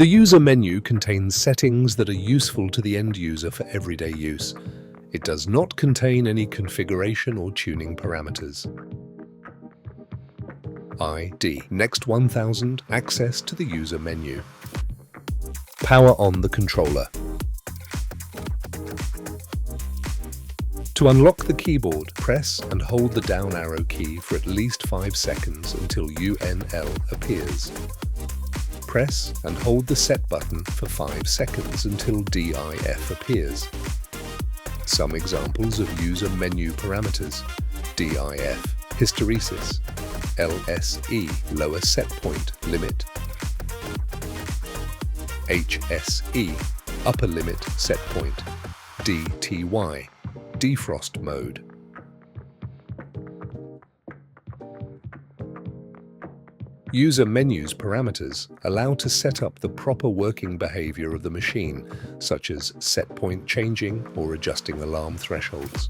The user menu contains settings that are useful to the end user for everyday use. It does not contain any configuration or tuning parameters. IDNext 1000 access to the user menu. Power on the controller. To unlock the keyboard, press and hold the down arrow key for at least 5 seconds until UNL appears. Press and hold the set button for 5 seconds until DIF appears. Some examples of user menu parameters: DIF, hysteresis; LSE, lower set point limit; HSE, upper limit set point; DTY, defrost mode. User menus parameters allow to set up the proper working behavior of the machine, such as set point changing or adjusting alarm thresholds.